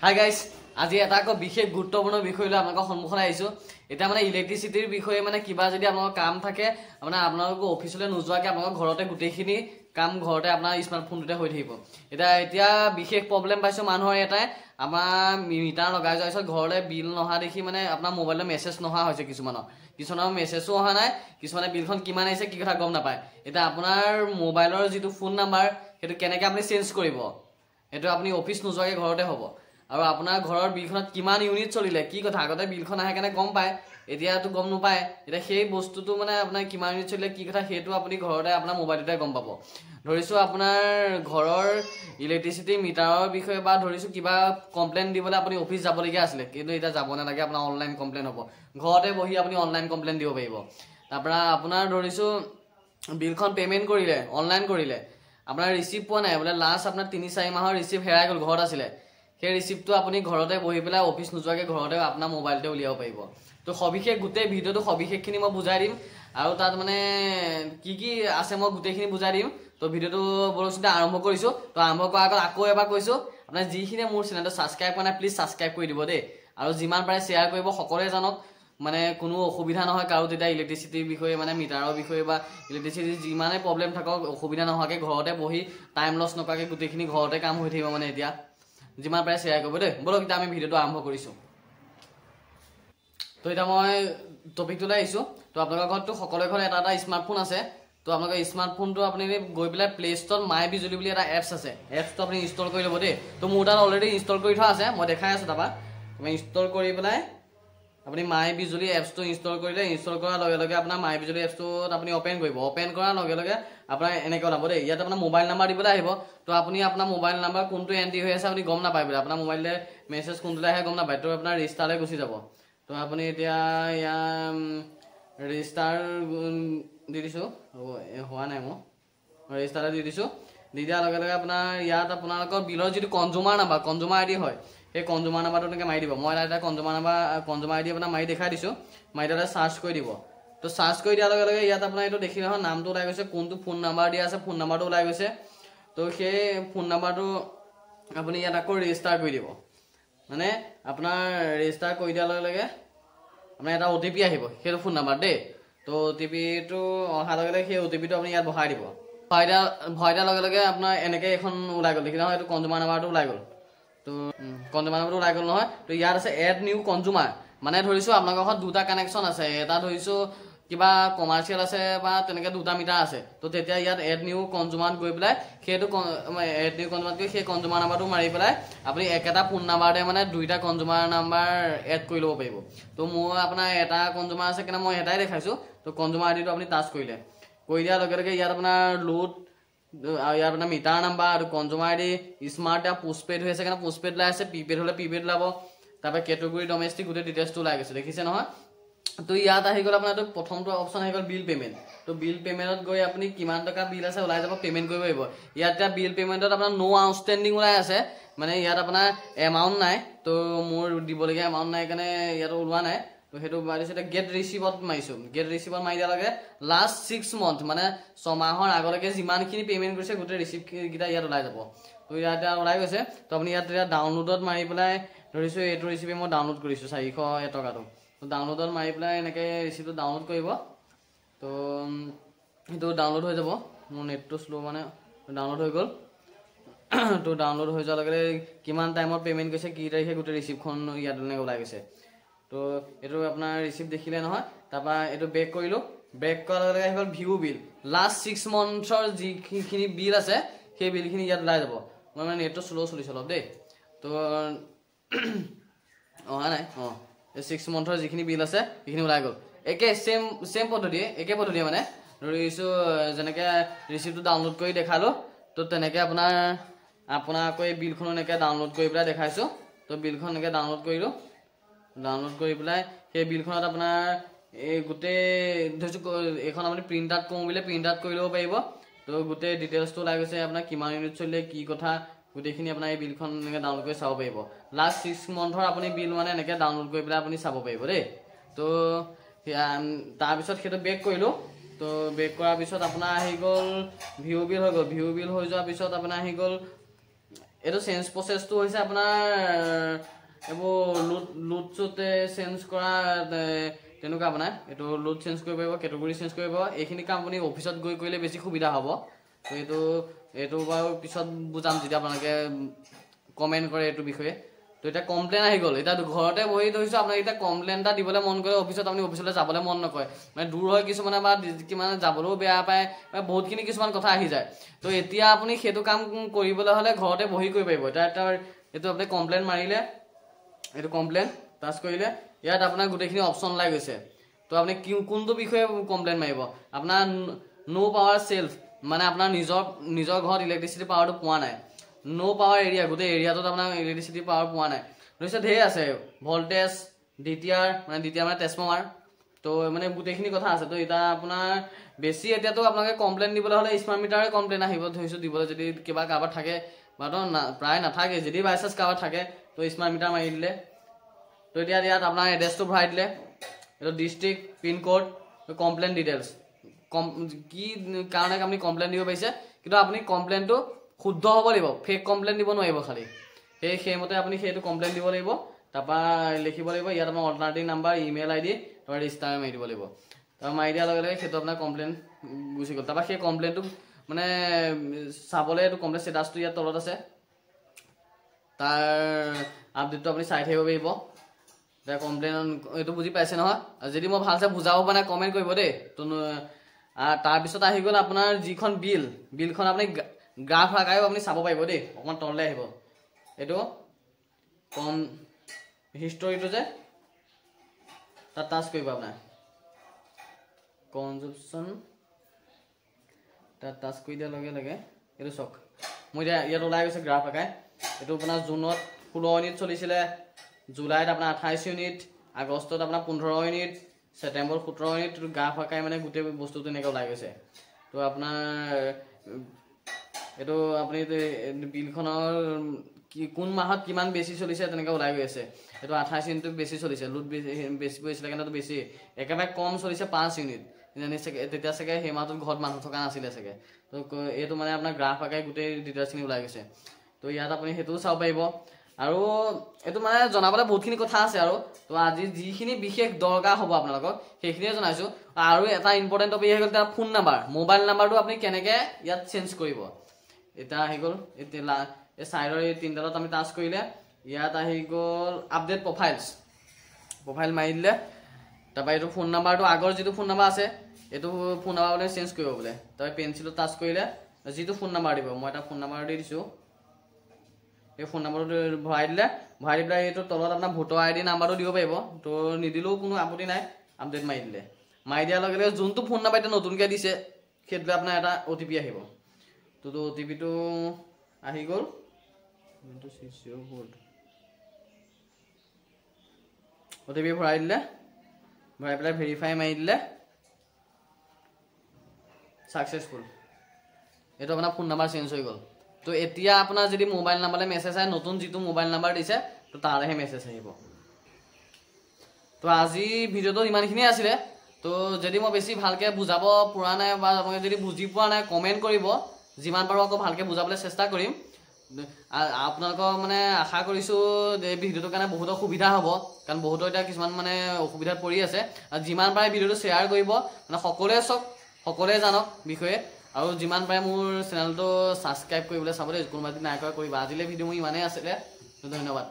Hi guys, আজি এটা বিশেষ গুৰুত্বপূৰ্ণ বিষয় লৈ আপোনালোকৰ সন্মুখলৈ আহিছোঁ। এতিয়া মানে ইলেক্ট্ৰিচিটিৰ বিষয়ে মানে কিবা যদি আপোনালোকৰ কাম থাকে, মানে আপোনালোকৰ অফিচলৈ নোযোৱাকৈ আপোনালোকৰ ঘৰতে গোটেইখিনি কাম ঘৰতে আপোনাৰ স্মাৰ্টফোনটোতে হৈ থাকিব। এতিয়া বিশেষ প্ৰব্লেম পাইছোঁ মানুহৰ এটাই, আমাৰ মিটাৰ লগাই যোৱাৰ পিছত ঘৰলৈ বিল নহা দেখি মানে আপোনাৰ মোবাইলত মেছেজ নহা হৈছে। কিছুমানৰ মেছেজো অহা নাই, কিছুমানে বিলখন কিমান আহিছে কি কথা গম নাপায়। এতিয়া আপোনাৰ মোবাইলৰ যিটো ফোন নাম্বাৰ সেইটো কেনেকৈ আপুনি চেঞ্জ কৰিব, সেইটো আপুনি অফিচ নোযোৱাকৈ ঘৰতে হ'ব। আৰু আপোনাৰ ঘৰৰ বিলখনত কিমান ইউনিট চলিলে কি কথা, আগতে বিলখন আহে কাৰণে গম পায়, এতিয়াতো গম নাপায়। এতিয়া সেই বস্তুটো মানে আপোনাৰ কিমান ইউনিট চলিলে কি কথা সেইটো আপুনি ঘৰতে আপোনাৰ মোবাইলতে গম পাব। ধৰিছোঁ আপোনাৰ ঘৰৰ ইলেক্ট্ৰিচিটি মিটাৰৰ বিষয়ে বা ধৰিছোঁ কিবা কমপ্লেইন দিবলৈ আপুনি অফিচ যাবলগীয়া আছিলে, কিন্তু এতিয়া যাব নালাগে, আপোনাৰ অনলাইন কমপ্লেইন হ'ব। ঘৰতে বহি আপুনি অনলাইন কমপ্লেইন দিব পাৰিব। তাৰপৰা আপোনাৰ ধৰিছোঁ বিলখন পে'মেণ্ট কৰিলে, অনলাইন কৰিলে, আপোনাৰ ৰিচিপ্ট পোৱা নাই, বোলে লাষ্ট আপোনাৰ 3-4 মাহৰ ৰিচিপ্ট হেৰাই গ'ল, ঘৰত আছিলে। সেই ৰিচিপ্টটো আপুনি ঘৰতে বহি পেলাই অফিচ নোযোৱাকৈ ঘৰতে আপোনাৰ মোবাইলতে উলিয়াব পাৰিব। তো সবিশেষ গোটেই ভিডিঅ'টো সবিশেষখিনি মই বুজাই দিম, আৰু তাত মানে কি কি আছে মই গোটেইখিনি বুজাই দিম। তো ভিডিঅ'টো বৰচিতে আৰম্ভ কৰিছোঁ। তো আৰম্ভ কৰাৰ আগত আকৌ এবাৰ কৈছোঁ, আপোনাৰ যিখিনিয়ে মোৰ চেনেলটো ছাবস্ক্ৰাইব কৰা নাই প্লিজ ছাবস্ক্ৰাইব কৰি দিব দেই, আৰু যিমান পাৰে শ্বেয়াৰ কৰিব, সকলোৱে জানক, মানে কোনো অসুবিধা নহয় কাৰো তেতিয়া ইলেক্ট্ৰিচিটিৰ বিষয়ে মানে মিটাৰৰ বিষয়ে বা ইলেক্ট্ৰিচিটিৰ যিমানেই প্ৰব্লেম থাকক অসুবিধা নোহোৱাকৈ ঘৰতে বহি টাইম লছ নকৰাকৈ গোটেইখিনি ঘৰতে কাম হৈ থাকিব। মানে এতিয়া যিমান পাৰে শ্বেয়াৰ কৰিব দেই। বলক এতিয়া আমি ভিডিঅ'টো আৰম্ভ কৰিছোঁ। তো এতিয়া মই টপিকটোলৈ আহিছোঁ। তো আপোনালোকৰ ঘৰততো সকলোৰে ঘৰত এটা স্মাৰ্টফোন আছে। তো আপোনালোকৰ স্মাৰ্টফোনটো আপুনি গৈ পেলাই প্লে ষ্ট'ৰত মাই বিজুলী বুলি এটা এপছ আছে, এপছটো আপুনি ইনষ্টল কৰি ল'ব দেই। তো মোৰ তাত অলৰেডি ইনষ্টল কৰি থোৱা আছে, মই দেখাই আছোঁ। তাৰপৰা তুমি ইনষ্টল কৰি পেলাই আপুনি মাই বিজুলী এপছটো ইনষ্টল কৰিলে, ইনষ্টল কৰাৰ লগে লগে আপোনাৰ মাই বিজুলী এপছটোত আপুনি অ'পেন কৰিব। অ'পেন কৰাৰ লগে লগে আপোনাৰ এনেকৈ ওলাব দেই। ইয়াত আপোনাৰ মোবাইল নাম্বাৰ দিবলৈ আহিব। তো আপুনি আপোনাৰ মোবাইল নাম্বাৰ কোনটো এণ্ট্ৰি হৈ আছে আপুনি গম নাপায় বোলে, আপোনাৰ মোবাইললৈ মেছেজ কোনটোলৈ আহে গম নাপায়। তো আপোনাৰ ৰেজিষ্টাৰলৈ গুচি যাব। তো আপুনি এতিয়া ইয়াৰ ৰেজিষ্টাৰ দি দিছোঁ, হোৱা নাই মোৰ, ৰেজিষ্টাৰলৈ দি দিছোঁ। দি দিয়াৰ লগে লগে আপোনাৰ ইয়াত আপোনালোকৰ বিলৰ যিটো কনজুমাৰ নাম্বাৰ, কনজুমাৰ আই ডি হয়, সেই কনজুমাৰ নাম্বাৰটো এনেকৈ মাৰি দিব। মই এটা কনজুমাৰ আই ডি আপোনাৰ মাৰি দেখাই দিছোঁ। মাৰি দিলে চাৰ্চ কৰি দিব। তো চাৰ্চ কৰি দিয়াৰ লগে লগে ইয়াত আপোনাৰ এইটো দেখি নহয় নামটো ওলাই গৈছে, কোনটো ফোন নাম্বাৰ দিয়া আছে ফোন নাম্বাৰটো ওলাই গৈছে। তো সেই ফোন নাম্বাৰটো আপুনি ইয়াত আকৌ ৰেজিষ্টাৰ কৰি দিব। মানে আপোনাৰ ৰেজিষ্টাৰ কৰি দিয়াৰ লগে লগে আপোনাৰ এটা OTP আহিব, সেইটো ফোন নাম্বাৰ দেই। তো OTPটো অহাৰ লগে লগে সেই OTPটো আপুনি ইয়াত ভৰাই দিব। ভৰাই দিয়াৰ লগে লগে আপোনাৰ এনেকৈ এখন ওলাই গ'ল, দেখি নহয় এইটো কনজুমাৰ নাম্বাৰটো ওলাই গ'ল। তো কনজুমাৰ নাম্বাৰটো ওলাই গ'ল নহয়। তো ইয়াত আছে এড নিউ কনজুমাৰ, মানে ধৰিছোঁ আপোনালোকৰ ঘৰত দুটা কানেকশ্যন আছে, এটা ধৰিছোঁ কিবা কমাৰ্চিয়েল আছে বা তেনেকৈ দুটা মিটাৰ আছে। তো তেতিয়া ইয়াত এড নিউ কনজুমাৰত গৈ পেলাই সেইটো এড নিউ কনজুমাৰত গৈ সেই কনজুমাৰ নাম্বাৰটো মাৰি পেলাই আপুনি একেটা ফোন নাম্বাৰতে মানে দুইটা কনজুমাৰ নাম্বাৰ এড কৰি ল'ব পাৰিব। তো মোৰ আপোনাৰ এটা কনজুমাৰ আছে কাৰণে মই এটাই দেখাইছোঁ। তো কনজুমাৰ আই ডিটো আপুনি টাচ কৰিলে, কৰি দিয়াৰ লগে লগে ইয়াত আপোনাৰ লোড, আৰু ইয়াত আপোনাৰ মিটাৰ নাম্বাৰ আৰু কনজুমাৰ আই ডি, স্মাৰ্ট এতিয়া পোষ্টপেড হৈ আছে কাৰণে পোষ্টপেড ওলাই আছে, প্ৰিপেড হ'লে প্ৰিপেড ওলাব, তাৰপৰা কেটেগৰী ডমেষ্টিক গোটেই ডিটেইলছটো ওলাই গৈছে, দেখিছে নহয়। তো ইয়াত আহি গ'ল আপোনাৰতো প্ৰথমটো অপশ্যন আহি গ'ল বিল পে'মেণ্ট। তো বিল পে'মেণ্টত গৈ আপুনি কিমান টকা বিল আছে ওলাই যাব, পে'মেণ্ট কৰিব পাৰিব। ইয়াত এতিয়া বিল পে'মেণ্টত আপোনাৰ ন' আউটষ্টেণ্ডিং ওলাই আছে, মানে ইয়াত আপোনাৰ এমাউণ্ট নাই। তো মোৰ দিবলগীয়া এমাউণ্ট নাই কাৰণে ইয়াত ওলোৱা নাই। তো সেইটো মাৰিছোঁ। এতিয়া গেট ৰিচিভত মাৰিছোঁ। গেট ৰিচিভত মাৰি দিয়াৰ লগে লাষ্ট 6 মান্থ মানে 6 মাহৰ আগলৈকে যিমানখিনি পে'মেণ্ট কৰিছে গোটেই ৰিচিপ্টকেইটা ইয়াত ওলাই যাব। তো ইয়াত এতিয়া ওলাই গৈছে। তো আপুনি ইয়াত এতিয়া ডাউনলোডত মাৰি পেলাই ধৰিছোঁ এইটো ৰিচিপি মই ডাউনলোড কৰিছোঁ 401 টকাটো। তো ডাউনলোডত মাৰি পেলাই এনেকৈ ৰিচিপ্টটো ডাউনলোড কৰিব। তো সেইটো ডাউনলোড হৈ যাব, মোৰ নেটটো শ্ল' মানে ডাউনলোড হৈ গ'ল। তো ডাউনলোড হৈ যোৱাৰ লগে লগে কিমান টাইমত পে'মেণ্ট কৰিছে কি তাৰিখে গোটেই ৰিচিপ্টখন ইয়াত এনেকৈ ওলাই গৈছে। তো এইটো আপোনাৰ ৰিচিপ্ট দেখিলে নহয়। তাৰপৰা এইটো বেক কৰিলোঁ। বেক কৰাৰ লগে লগে আহি গ'ল ভিউ বিল, লাষ্ট 6 মান্থছৰ যিখিনি বিল আছে সেই বিলখিনি ইয়াত ওলাই যাব। মই মানে নেটটো শ্ল' চলিছে অলপ দেই। তো অহা নাই, এই 6 মান্থৰ যিখিনি বিল আছে সেইখিনি ওলাই গ'ল। একে চেম পদ্ধতিয়ে, একে পদ্ধতিয়ে মানে ধৰিছোঁ যেনেকৈ ৰিচিপ্টটো ডাউনলোড কৰি দেখালোঁ, তো তেনেকৈ আপোনাৰ আকৌ এই বিলখন এনেকৈ ডাউনলোড কৰি পেলাই দেখাইছোঁ। তো বিলখন এনেকৈ ডাউনলোড কৰিলোঁ। ডাউনলোড কৰি পেলাই সেই বিলখনত আপোনাৰ এই গোটেই ধৰিছোঁ এইখন আপুনি প্ৰিণ্ট আউট কৰোঁ বুলিলে প্ৰিণ্ট আউট কৰি ল'ব পাৰিব। তো গোটেই ডিটেইলছটো ওলাই গৈছে, আপোনাৰ কিমান ইউনিট চলিলে কি কথা গোটেইখিনি আপোনাৰ এই বিলখন এনেকৈ ডাউনলোড কৰি চাব পাৰিব। লাষ্ট 6 মান্থৰ আপুনি বিল মানে এনেকৈ ডাউনলোড কৰি পেলাই আপুনি চাব পাৰিব দেই। তো তাৰপিছত সেইটো বেক কৰিলোঁ। তো বেক কৰাৰ পিছত আপোনাৰ আহি গ'ল ভিউ বিল হৈ গ'ল। ভিউ বিল হৈ যোৱাৰ পিছত আপোনাৰ আহি গ'ল এইটো চেঞ্জ প্ৰচেছটো হৈছে আপোনাৰ এইবোৰ লোডছতে চেঞ্জ কৰা তেনেকুৱা আপোনাৰ এইটো লোড চেঞ্জ কৰিব পাৰিব কেটেগৰী চেঞ্জ কৰিব এইখিনি কাম আপুনি অফিচত গৈ কৰিলে বেছি সুবিধা হ'ব তো এইটো বাৰু পিছত বুজাম যেতিয়া আপোনালোকে কমেণ্ট কৰে এইটো বিষয়ে তো এটা কমপ্লেইন আহি গ'ল এটা ঘৰতে বহি ধৰিছোঁ আপোনাক এটা কমপ্লেইন এটা দিবলৈ মন কৰে অফিচত আপুনি অফিচলৈ যাবলৈ মন নকৰে মানে দূৰ হয় কিছুমানে বা কিমান যাবলৈও বেয়া পায় বহুতখিনি কিছুমান কথা আহি যায় তো এতিয়া আপুনি সেইটো কাম কৰিবলৈ হ'লে ঘৰতে বহি কৰিব পাৰিব এটা এইটো আপুনি কমপ্লেইন মাৰিলে এইটো কমপ্লেইন টাচ কৰিলে ইয়াত আপোনাৰ গোটেইখিনি অপশ্যন ওলাই গৈছে তো আপুনি কোনটো বিষয়ে কমপ্লেইন মাৰিব আপোনাৰ নো পাৱাৰ সেলফ মানে আপোনাৰ নিজৰ ঘৰত ইলেক্ট্ৰিচিটি পাৱাৰটো পোৱা নাই নো পাৱাৰ এৰিয়া গোটেই এৰিয়াটোত আপোনাৰ ইলেক্ট্ৰিচিটি পাৱাৰ পোৱা নাই নিশ্চয় ঢেৰ আছে ভল্টেজ ডিটিআৰ মানে ট্ৰেন্সফৰ্মাৰ তো মানে গোটেইখিনি কথা আছে তো এটা আপোনাৰ বেছি এতিয়াতো আপোনালোকে কমপ্লেইন দিবলৈ হ'লে স্মাৰ্ট মিটাৰে কমপ্লেইন আহিব ধৰিছোঁ দিবলৈ যদি কিবা কাৰোবাৰ থাকে বা তো প্ৰায় নাথাকে যদি বাই চান্স কাৰোবাৰ থাকে তো স্মাৰ্ট মিটাৰ মাৰি দিলে তো এতিয়া ইয়াত আপোনাৰ এড্ৰেছটো ভৰাই দিলে এইটো ডিষ্ট্ৰিক্ট পিনক'ড কমপ্লেইন ডিটেইলছ কি কাৰণে আপুনি কমপ্লেইন দিব পাৰিছে কিন্তু আপুনি কমপ্লেইনটো শুদ্ধ হ'ব লাগিব ফেক কমপ্লেইন দিব নোৱাৰিব খালি সেইমতে আপুনি সেইটো কমপ্লেইন দিব লাগিব তাৰপৰা লিখিব লাগিব ইয়াত আপোনাৰ অল্টাৰনেটিভ নাম্বাৰ ইমেইল আইডি তাৰপৰা ৰেজিষ্টাৰ মাৰি দিব লাগিব তাৰপৰা মাৰি দিয়াৰ লগে লগে সেইটো আপোনাৰ কমপ্লেইন গুচি গ'ল তাৰপৰা সেই কমপ্লেইনটো মানে চাবলৈ এইটো কমপ্লেইন ষ্টেটাছটো ইয়াত তলত আছে তাৰ আপডেটটো আপুনি চাই থাকিব পাৰিব এতিয়া কমপ্লেইন এইটো বুজি পাইছে নহয় যদি মই ভালছে বুজাব পৰা নাই কমেণ্ট কৰিব দেই তো তাৰপিছত আহি গ'ল আপোনাৰ যিখন বিলখন আপুনি গ্ৰাফ আকাৰেও আপুনি চাব পাৰিব দেই অকণমান তললৈ আহিব এইটো কম হিষ্টৰীটো যে তাত টাচ কৰিব আপোনাৰ কনজাম্পশ্যন তাত টাচ কৰি দিয়াৰ লগে লগে এইটো চাওক মই এতিয়া ইয়াত ওলাই গৈছে গ্ৰাফ আকাৰে এইটো আপোনাৰ জুনত 16 ইউনিট চলিছিলে জুলাইত আপোনাৰ 28 ইউনিট আগষ্টত আপোনাৰ 15 ইউনিট ছেপ্টেম্বৰ 17 ইউনিট গ্ৰাফ আকাৰে মানে গোটেই বস্তুটো এনেকৈ ওলাই গৈছে তো আপোনাৰ এইটো আপুনি বিলখনৰ কোন মাহত কিমান বেছি চলিছে তেনেকৈ ওলাই গৈ আছে এইটো 28 ইউনিট বেছি চলিছে লোড বেছি পৰিছিলে কাৰণেতো বেছি একেবাৰে কম চলিছে 5 ইউনিট তেতিয়া চাগে সেই মাহটোত ঘৰত মানুহ থকা নাছিলে চাগে তো এইটো মানে আপোনাৰ গ্ৰাফ আকাৰে গোটেই ডিটেইলছখিনি ওলাই গৈছে তো ইয়াত আপুনি সেইটোও চাব পাৰিব আৰু এইটো মানে জনাবলৈ বহুতখিনি কথা আছে আৰু তো আজি যিখিনি বিশেষ দৰকাৰ হ'ব আপোনালোকক সেইখিনিয়ে জনাইছোঁ আৰু এটা ইম্পৰ্টেণ্ট টপিক আহি গ'ল তাৰ ফোন নাম্বাৰ মোবাইল নাম্বাৰটো আপুনি কেনেকৈ ইয়াত চেঞ্জ কৰিব এটা আহি গ'ল এতিয়া এই চাইডৰ এই তিনিটাত আমি টাচ কৰিলে ইয়াত আহি গ'ল আপডেট প্ৰফাইল মাৰি দিলে তাৰপৰা এইটো ফোন নাম্বাৰটো আগৰ যিটো ফোন নাম্বাৰ আছে এইটো ফোন নাম্বাৰ বোলে চেঞ্জ কৰিব বোলে তাৰপৰা পেঞ্চিলত টাচ কৰিলে যিটো ফোন নাম্বাৰ দিব মই এটা ফোন নাম্বাৰ দি দিছোঁ এই ফোন নাম্বাৰটো ভৰাই দি পেলাই এইটো তলত আপোনাৰ ভোটাৰ আইডি নাম্বাৰটো দিব পাৰিব তো নিদিলেও কোনো আপত্তি নাই আপডেট মাৰি দিলে মাৰি দিয়াৰ লগে লগে যোনটো ফোন নাম্বাৰ এতিয়া নতুনকৈ দিছে সেইটোলৈ আপোনাৰ এটা OTP আহিব তো OTPটো আহি গ'ল OTP ভৰাই দিলে ভৰাই পেলাই ভেৰিফাই মাৰি দিলে ছাকচেছফুল এইটো আপোনাৰ ফোন নাম্বাৰ চেঞ্জ হৈ গ'ল তো এতিয়া আপোনাৰ যদি মোবাইল নাম্বাৰলৈ মেছেজ আহে নতুন যিটো মোবাইল নাম্বাৰ দিছে তো তালৈহে মেছেজ আহিব তো আজি ভিডিঅ'টো ইমানখিনিয়ে আছিলে তো যদি মই বেছি ভালকৈ বুজাব পৰা নাই বা আপোনালোকে যদি বুজি পোৱা নাই কমেণ্ট কৰিব যিমান পাৰোঁ আকৌ ভালকৈ বুজাবলৈ চেষ্টা কৰিম আপোনালোকক মানে আশা কৰিছোঁ এই ভিডিঅ'টোৰ কাৰণে বহুতৰ সুবিধা হ'ব কাৰণ বহুতৰ এতিয়া কিছুমান মানে অসুবিধাত পৰি আছে আৰু যিমান পাৰে ভিডিঅ'টো শ্বেয়াৰ কৰিব মানে সকলোৱে চাওক সকলোৱে জানক বিষয়ে আৰু যিমান পাৰে মোৰ চেনেলটো ছাবস্ক্ৰাইব কৰিবলৈ চাবলৈ কোনোবা যদি নাই কৰা কৰিবা আজিলৈ ভিডিঅ' মোৰ ইমানেই আছিলে ধন্যবাদ।